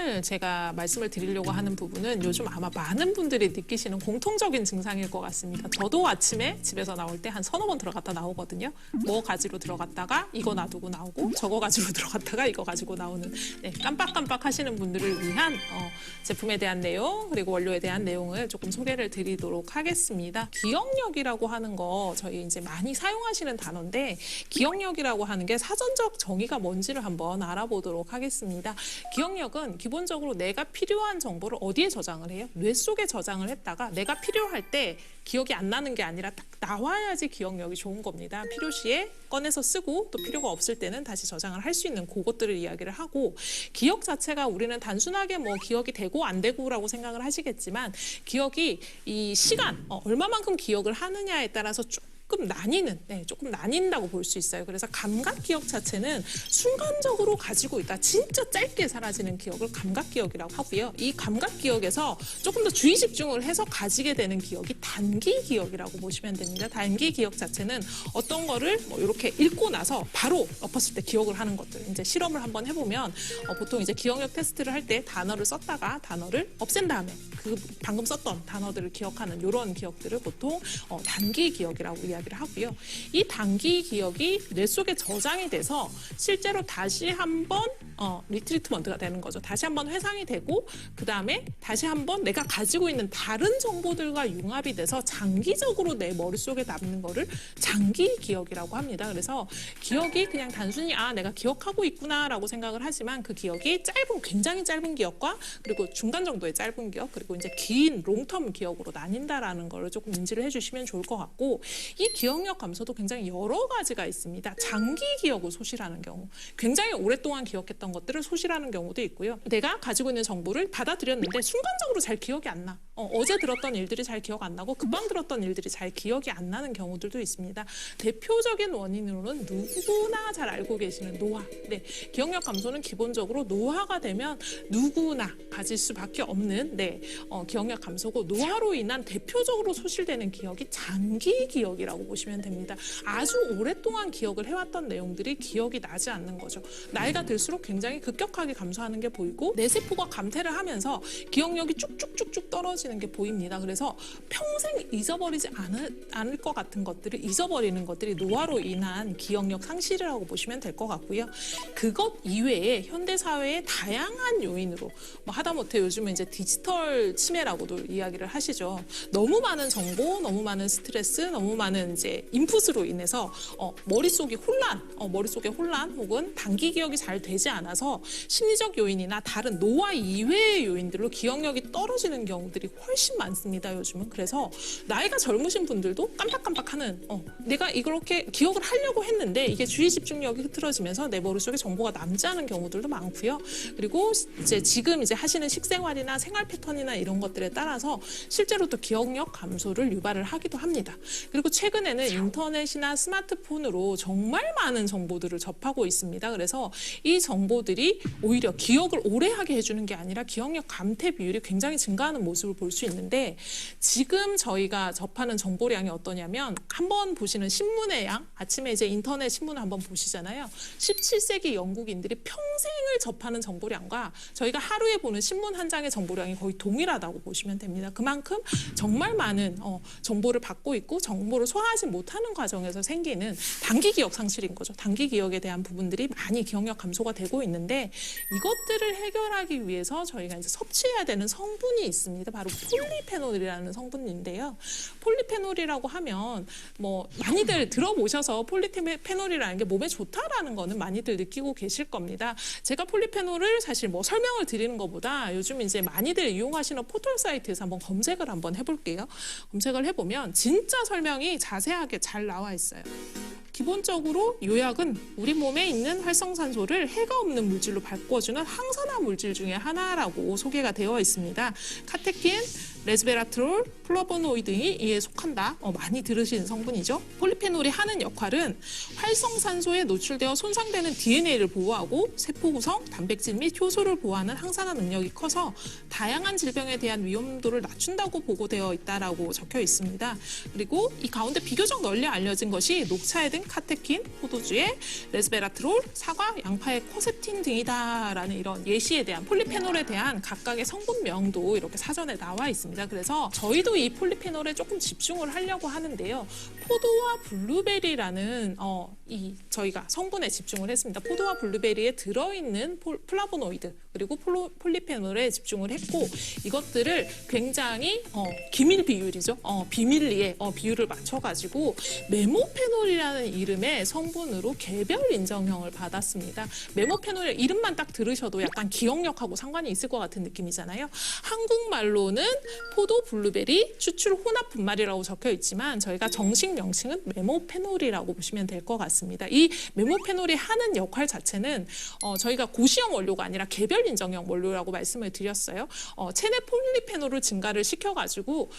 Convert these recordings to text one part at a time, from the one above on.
오늘 제가 말씀을 드리려고 하는 부분은 요즘 아마 많은 분들이 느끼시는 공통적인 증상일 것 같습니다. 저도 아침에 집에서 나올 때 한 서너 번 들어갔다 나오거든요. 뭐 가지고 들어갔다가 이거 놔두고 나오고 저거 가지고 들어갔다가 이거 가지고 나오는 깜빡깜빡 하시는 분들을 위한 제품에 대한 내용 그리고 원료에 대한 내용을 조금 소개를 드리도록 하겠습니다. 기억력이라고 하는 거 저희 이제 많이 사용하시는 단어인데 기억력이라고 하는 게 사전적 정의가 뭔지를 한번 알아보도록 하겠습니다. 기억력은 기본적으로 내가 필요한 정보를 어디에 저장을 해요? 뇌 속에 저장을 했다가 내가 필요할 때 기억이 안 나는 게 아니라 딱 나와야지 기억력이 좋은 겁니다. 필요시에 꺼내서 쓰고 또 필요가 없을 때는 다시 저장을 할 수 있는 그것들을 이야기를 하고 기억 자체가 우리는 단순하게 뭐 기억이 되고 안 되고라고 생각을 하시겠지만 기억이 이 시간, 얼마만큼 기억을 하느냐에 따라서 조금 나뉜다고 볼 수 있어요. 그래서 감각 기억 자체는 순간적으로 가지고 있다. 진짜 짧게 사라지는 기억을 감각 기억이라고 하고요. 이 감각 기억에서 조금 더 주의 집중을 해서 가지게 되는 기억이 단기 기억이라고 보시면 됩니다. 단기 기억 자체는 어떤 거를 이렇게 읽고 나서 바로 엎었을 때 기억을 하는 것들. 이제 실험을 한번 해보면 보통 이제 기억력 테스트를 할 때 단어를 썼다가 단어를 없앤 다음에 그 방금 썼던 단어들을 기억하는 이런 기억들을 보통 단기 기억이라고 이야기를 하고요. 이 단기 기억이 뇌 속에 저장이 돼서 실제로 다시 한번 리트리트먼트가 되는 거죠. 다시 한번 회상이 되고 그 다음에 다시 한번 내가 가지고 있는 다른 정보들과 융합이 돼서 장기적으로 내 머릿속에 남는 거를 장기 기억이라고 합니다. 그래서 기억이 그냥 단순히 내가 기억하고 있구나라고 생각을 하지만 그 기억이 굉장히 짧은 기억과 그리고 중간 정도의 짧은 기억 그리고 이제 긴 롱텀 기억으로 나뉜다라는 걸 조금 인지를 해주시면 좋을 것 같고 이 기억력 감소도 굉장히 여러 가지가 있습니다. 장기 기억을 소실하는 경우, 굉장히 오랫동안 기억했던 것들을 소실하는 경우도 있고요. 내가 가지고 있는 정보를 받아들였는데 순간적으로 잘 기억이 안 나. 어제 들었던 일들이 잘 기억 안 나고 금방 들었던 일들이 잘 기억이 안 나는 경우들도 있습니다. 대표적인 원인으로는 누구나 잘 알고 계시는 노화. 기억력 감소는 기본적으로 노화가 되면 누구나 가질 수밖에 없는 기억력 감소고 노화로 인한 대표적으로 소실되는 기억이 장기 기억이라고 보시면 됩니다. 아주 오랫동안 기억을 해왔던 내용들이 기억이 나지 않는 거죠. 나이가 들수록 굉장히 급격하게 감소하는 게 보이고 뇌세포가 감퇴를 하면서 기억력이 쭉쭉쭉쭉 떨어지는 게 보입니다. 그래서 평생 잊어버리지 않을 것 같은 것들을 잊어버리는 것들이 노화로 인한 기억력 상실이라고 보시면 될 것 같고요. 그것 이외에 현대사회의 다양한 요인으로 하다못해 요즘은 이제 디지털 치매라고도 이야기를 하시죠. 너무 많은 정보, 너무 많은 스트레스, 너무 많은 이제 인풋으로 인해서 머릿속에 혼란 혹은 단기 기억이 잘 되지 않아서 심리적 요인이나 다른 노화 이외의 요인들로 기억력이 떨어지는 경우들이 훨씬 많습니다. 요즘은. 그래서 나이가 젊으신 분들도 깜빡깜빡하는 내가 이렇게 기억을 하려고 했는데 이게 주의 집중력이 흐트러지면서 내 머릿속에 정보가 남지 않은 경우들도 많고요. 그리고 지금 하시는 식생활이나 생활 패턴이나 이런 것들에 따라서 실제로 또 기억력 감소를 유발을 하기도 합니다. 그리고 최근에는 인터넷이나 스마트폰으로 정말 많은 정보들을 접하고 있습니다. 그래서 이 정보들이 오히려 기억을 오래 하게 해주는 게 아니라 기억력 감퇴 비율이 굉장히 증가하는 모습을 볼 수 있는데 지금 저희가 접하는 정보량이 어떠냐면 한번 보시는 신문의 양, 아침에 이제 인터넷 신문을 한번 보시잖아요. 17세기 영국인들이 평생을 접하는 정보량과 저희가 하루에 보는 신문 한 장의 정보량이 거의 동일하다고 보시면 됩니다. 그만큼 정말 많은 정보를 받고 있고 정보를 소화하지 못하는 과정에서 생기는 단기 기억 상실인 거죠. 단기 기억에 대한 부분들이 많이 기억력 감소가 되고 있는데 이것들을 해결하기 위해서 저희가 이제 섭취해야 되는 성분이 있습니다. 바로 폴리페놀이라는 성분인데요. 폴리페놀이라고 하면 많이들 들어보셔서 폴리페놀이라는 게 몸에 좋다라는 거는 많이들 느끼고 계실 겁니다. 제가 폴리페놀을 사실 설명을 드리는 것보다 요즘 이제 많이들 이용하시는 포털 사이트에서 한번 검색을 한번 해볼게요. 검색을 해보면 진짜 설명이 자세하게 잘 나와 있어요. 기본적으로 요약은 우리 몸에 있는 활성산소를 해가 없는 물질로 바꿔주는 항산화 물질 중에 하나라고 소개가 되어 있습니다. 카테킨, 레즈베라트롤, 플라보노이드 등이 이에 속한다. 많이 들으시는 성분이죠. 폴리페놀이 하는 역할은 활성산소에 노출되어 손상되는 DNA를 보호하고 세포 구성, 단백질 및 효소를 보호하는 항산화 능력이 커서 다양한 질병에 대한 위험도를 낮춘다고 보고되어 있다라고 적혀 있습니다. 그리고 이 가운데 비교적 널리 알려진 것이 녹차에 든 카테킨, 포도주에 레즈베라트롤, 사과, 양파의 코세틴 등이다라는 이런 예시에 대한 폴리페놀에 대한 각각의 성분명도 이렇게 사전에 나와 있습니다. 그래서 저희도 이 폴리페놀에 조금 집중을 하려고 하는데요. 포도와 블루베리라는 저희가 성분에 집중을 했습니다. 포도와 블루베리에 들어있는 플라보노이드 그리고 폴리페놀에 집중을 했고 이것들을 굉장히 기밀 비율이죠. 비밀리에 비율을 맞춰가지고 메모페놀이라는 이름의 성분으로 개별 인정형을 받았습니다. 메모페놀의 이름만 딱 들으셔도 약간 기억력하고 상관이 있을 것 같은 느낌이잖아요. 한국말로는 포도, 블루베리, 추출 혼합 분말이라고 적혀 있지만 저희가 정식 명칭은 메모페놀이라고 보시면 될 것 같습니다. 이 메모페놀이 하는 역할 자체는 저희가 고시형 원료가 아니라 개별 인정형 원료라고 말씀을 드렸어요. 체내 폴리페놀을 증가를 시켜가지고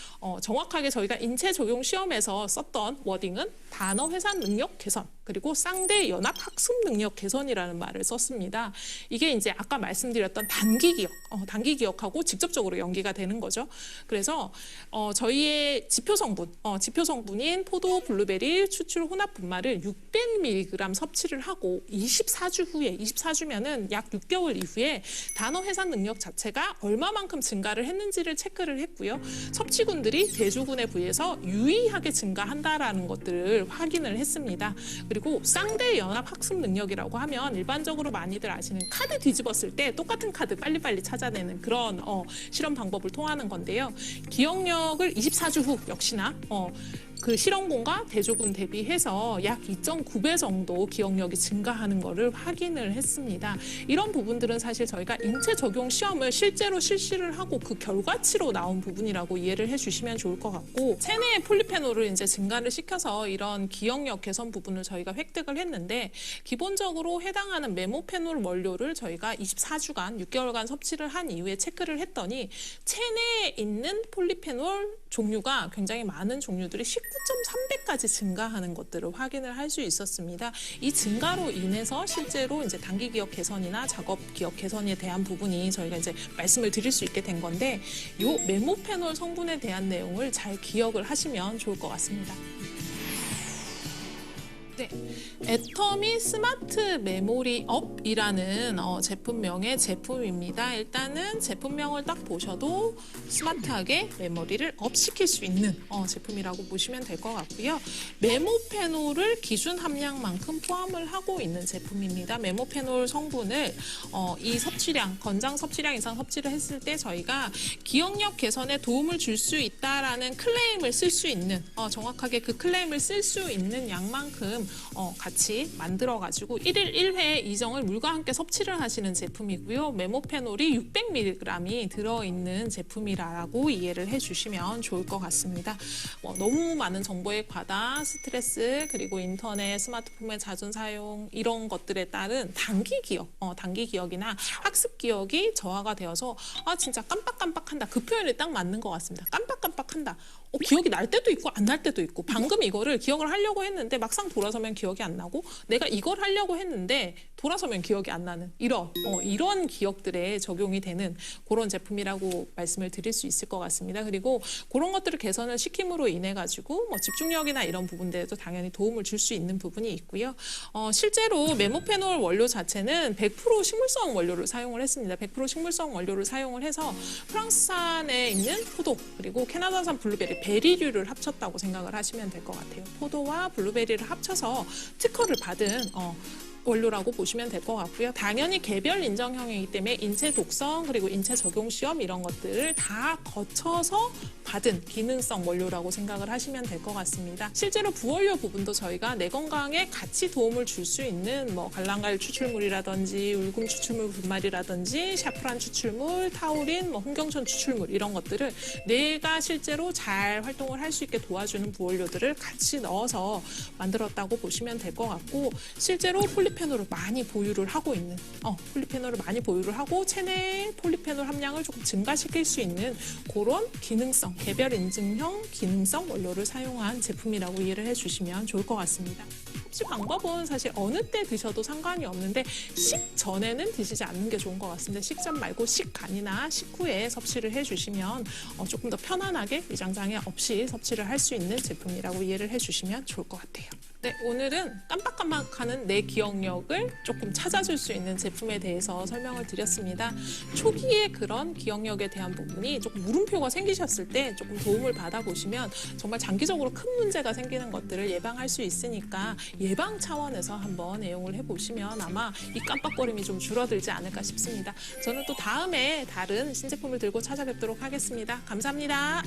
정확하게 저희가 인체 적용 시험에서 썼던 워딩은 단어 회산 능력 개선 그리고 쌍대 연합 학습 능력 개선이라는 말을 썼습니다. 이게 이제 아까 말씀드렸던 단기 기억하고 직접적으로 연기가 되는 거죠. 그래서 저희의 지표 성분인 포도, 블루베리 추출 혼합 분말을 600mg 섭취를 하고 24주면은 약 6개월 이후에 단어 회산 능력 자체가 얼마만큼 증가를 했는지를 체크를 했고요. 섭취군들이 대조군에 비해서 유의하게 증가한다라는 것들을 확인을 했습니다. 그리고 쌍대 연합 학습 능력이라고 하면 일반적으로 많이들 아시는 카드 뒤집었을 때 똑같은 카드 빨리빨리 찾아내는 그런 실험 방법을 통하는 건데요. 기억력을 24주 후 역시나 그 실험군과 대조군 대비해서 약 2.9배 정도 기억력이 증가하는 것을 확인을 했습니다. 이런 부분들은 사실 저희가 인체 적용 시험을 실제로 실시를 하고 그 결과치로 나온 부분이라고 이해를 해주시면 좋을 것 같고 체내의 폴리페놀을 이제 증가를 시켜서 이런 기억력 개선 부분을 저희가 획득을 했는데 기본적으로 해당하는 메모페놀 원료를 저희가 24주간, 6개월간 섭취를 한 이후에 체크를 했더니 체내에 있는 폴리페놀 종류가 굉장히 많은 종류들이 19.3배까지 증가하는 것들을 확인을 할 수 있었습니다. 이 증가로 인해서 실제로 이제 단기 기억 개선이나 작업 기억 개선에 대한 부분이 저희가 이제 말씀을 드릴 수 있게 된 건데 이 메모페놀 성분에 대한 내용을 잘 기억을 하시면 좋을 것 같습니다. 네, 애터미 스마트 메모리 업이라는 제품명의 제품입니다. 일단은 제품명을 딱 보셔도 스마트하게 메모리를 업시킬 수 있는 제품이라고 보시면 될 것 같고요. 메모페놀을 기준 함량만큼 포함을 하고 있는 제품입니다. 메모페놀 성분을 이 섭취량, 권장 섭취량 이상 섭취를 했을 때 저희가 기억력 개선에 도움을 줄 수 있다라는 클레임을 쓸 수 있는 정확하게 그 클레임을 쓸 수 있는 양만큼 같이 만들어가지고 1일 1회 이정을 물과 함께 섭취를 하시는 제품이고요. 메모페놀이 600mg이 들어있는 제품이라고 이해를 해주시면 좋을 것 같습니다. 너무 많은 정보의 과다, 스트레스, 그리고 인터넷, 스마트폰의 잦은 사용 이런 것들에 따른 단기 기억이나 학습 기억이 저하가 되어서 진짜 깜빡깜빡한다. 그 표현이 딱 맞는 것 같습니다. 깜빡깜빡한다. 기억이 날 때도 있고 안 날 때도 있고 방금 이거를 기억을 하려고 했는데 막상 돌아서면 기억이 안 나고 내가 이걸 하려고 했는데 돌아서면 기억이 안 나는 이런 기억들에 적용이 되는 그런 제품이라고 말씀을 드릴 수 있을 것 같습니다. 그리고 그런 것들을 개선을 시킴으로 인해 가지고 집중력이나 이런 부분들에도 당연히 도움을 줄 수 있는 부분이 있고요. 실제로 메모페놀 원료 자체는 100% 식물성 원료를 사용을 했습니다. 100% 식물성 원료를 사용을 해서 프랑스산에 있는 포도 그리고 캐나다산 블루베리 베리류를 합쳤다고 생각을 하시면 될 것 같아요. 포도와 블루베리를 합쳐서 특허를 받은 원료라고 보시면 될 것 같고요. 당연히 개별 인정형이기 때문에 인체 독성 그리고 인체 적용 시험 이런 것들을 다 거쳐서 받은 기능성 원료라고 생각을 하시면 될 것 같습니다. 실제로 부원료 부분도 저희가 내 건강에 같이 도움을 줄 수 있는 뭐 갈랑갈 추출물이라든지 울금 추출물 분말이라든지 샤프란 추출물, 타우린, 뭐 홍경천 추출물 이런 것들을 뇌가 실제로 잘 활동을 할 수 있게 도와주는 부원료들을 같이 넣어서 만들었다고 보시면 될 것 같고, 실제로 폴리페놀을 많이 보유를 하고 있는 폴리페놀을 많이 보유를 하고 체내 폴리페놀 함량을 조금 증가시킬 수 있는 그런 기능성, 개별 인증형 기능성 원료를 사용한 제품이라고 이해를 해주시면 좋을 것 같습니다. 섭취 방법은 사실 어느 때 드셔도 상관이 없는데 식전에는 드시지 않는 게 좋은 것 같습니다. 식전 말고 식간이나 식후에 섭취를 해주시면 조금 더 편안하게 위장장애 없이 섭취를 할 수 있는 제품이라고 이해를 해주시면 좋을 것 같아요. 네, 오늘은 깜빡깜빡하는 내 기억력을 조금 찾아줄 수 있는 제품에 대해서 설명을 드렸습니다. 초기에 그런 기억력에 대한 부분이 조금 물음표가 생기셨을 때 조금 도움을 받아보시면 정말 장기적으로 큰 문제가 생기는 것들을 예방할 수 있으니까 예방 차원에서 한번 애용을 해보시면 아마 이 깜빡거림이 좀 줄어들지 않을까 싶습니다. 저는 또 다음에 다른 신제품을 들고 찾아뵙도록 하겠습니다. 감사합니다.